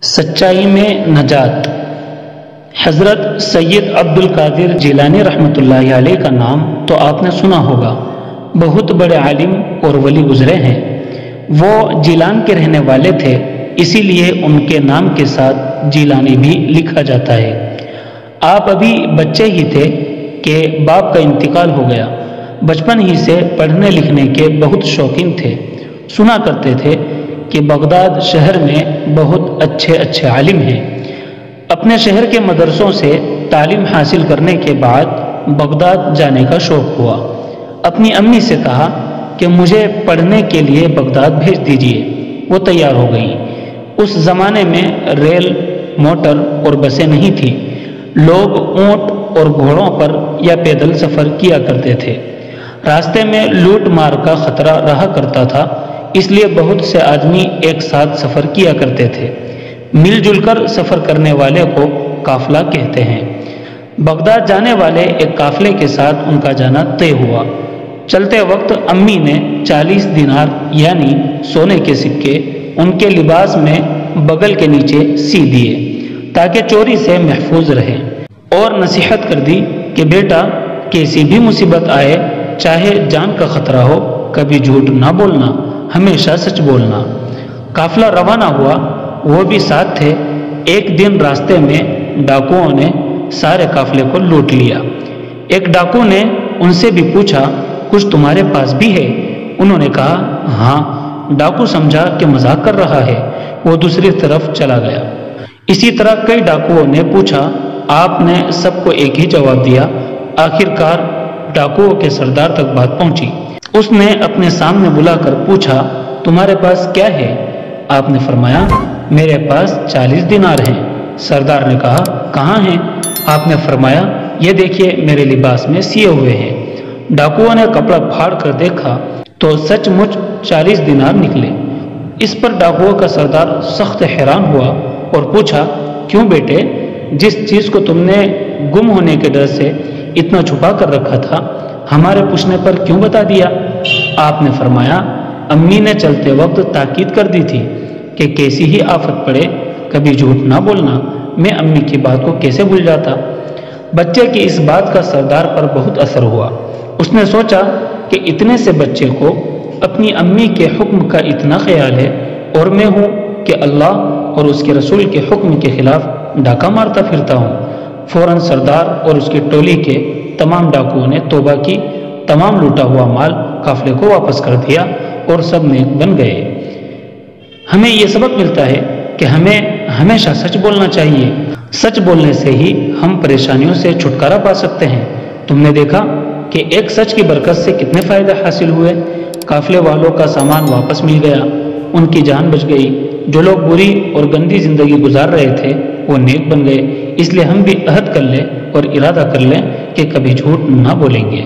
سچائی میں نجات۔ حضرت سید عبدالقادر جیلانی رحمۃ اللہ علیہ کا نام تو آپ نے سنا ہوگا، بہت بڑے عالم اور ولی گزرے ہیں۔ وہ جیلان کے رہنے والے تھے، اسی لیے ان کے نام کے ساتھ جیلانی بھی لکھا جاتا ہے۔ آپ ابھی بچے ہی تھے کہ باپ کا انتقال ہو گیا۔ بچپن ہی سے پڑھنے لکھنے کے بہت شوقین تھے۔ سنا کرتے تھے کہ بغداد شہر میں بہت اچھے عالم ہیں۔ اپنے شہر کے مدرسوں سے تعلیم حاصل کرنے کے بعد بغداد جانے کا شوق ہوا۔ اپنی امی سے کہا کہ مجھے پڑھنے کے لیے بغداد بھیج دیجیے۔ وہ تیار ہو گئی۔ اس زمانے میں ریل، موٹر اور بسیں نہیں تھیں۔ لوگ اونٹ اور گھوڑوں پر یا پیدل سفر کیا کرتے تھے۔ راستے میں لوٹ مار کا خطرہ رہا کرتا تھا، اس لیے بہت سے آدمی ایک ساتھ سفر کیا کرتے تھے۔ مل جل کر سفر کرنے والے کو قافلہ کہتے ہیں۔ بغداد جانے والے ایک قافلے کے ساتھ ان کا جانا طے ہوا۔ چلتے وقت امی نے 40 دینار یعنی سونے کے سکے ان کے لباس میں بغل کے نیچے سی دیے تاکہ چوری سے محفوظ رہے، اور نصیحت کر دی کہ بیٹا، کیسی بھی مصیبت آئے، چاہے جان کا خطرہ ہو، کبھی جھوٹ نہ بولنا، ہمیشہ سچ بولنا۔ قافلہ روانہ ہوا، وہ بھی ساتھ تھے۔ ایک دن راستے میں ڈاکوؤں نے سارے قافلے کو لوٹ لیا۔ ایک ڈاکو نے ان سے بھی پوچھا، کچھ تمہارے پاس بھی ہے؟ انہوں نے کہا ہاں۔ ڈاکو سمجھا کہ مذاق کر رہا ہے، وہ دوسری طرف چلا گیا۔ اسی طرح کئی ڈاکوؤں نے پوچھا، آپ نے سب کو ایک ہی جواب دیا۔ آخرکار ڈاکوؤں کے سردار تک بات پہنچی۔ اس نے اپنے سامنے بلا کر پوچھا، تمہارے پاس کیا ہے؟ آپ نے فرمایا، میرے پاس 40 دینار ہیں۔ سردار نے کہا، کہاں ہیں؟ آپ نے فرمایا، یہ دیکھیے میرے لباس میں سیے ہوئے ہیں۔ ڈاکوؤں نے کپڑا پھاڑ کر دیکھا تو سچ مچ 40 دینار نکلے۔ اس پر ڈاکوؤں کا سردار سخت حیران ہوا اور پوچھا، کیوں بیٹے، جس چیز کو تم نے گم ہونے کے ڈر سے اتنا چھپا کر رکھا تھا، ہمارے پوچھنے پر کیوں بتا دیا؟ آپ نے فرمایا، امی نے چلتے وقت تاکید کر دی تھی کہ کیسی ہی آفت پڑے کبھی جھوٹ نہ بولنا۔ میں امی کی بات کو کیسے بھول جاتا؟ بچے کی اس بات کا سردار پر بہت اثر ہوا۔ اس نے سوچا کہ اتنے سے بچے کو اپنی امی کے حکم کا اتنا خیال ہے، اور میں ہوں کہ اللہ اور اس کے رسول کے حکم کے خلاف ڈاکہ مارتا پھرتا ہوں۔ فوراً سردار اور اس کی ٹولی کے تمام ڈاکوؤں نے توبہ کی، تمام لوٹا ہوا مال قافلے کو واپس کر دیا اور سب نیک بن گئے۔ ہمیں یہ سبق ملتا ہے کہ ہمیں ہمیشہ سچ بولنا چاہیے۔ سچ بولنے سے ہی ہم پریشانیوں سے چھٹکارا پا سکتے ہیں۔ تم نے دیکھا کہ ایک سچ کی برکت سے کتنے فائدے حاصل ہوئے۔ قافلے والوں کا سامان واپس مل گیا، ان کی جان بچ گئی۔ جو لوگ بری اور گندی زندگی گزار رہے تھے وہ نیک بن گئے۔ اس لیے ہم بھی عہد کر لیں اور ارادہ کر لیں کہ کبھی جھوٹ نہ بولیں گے۔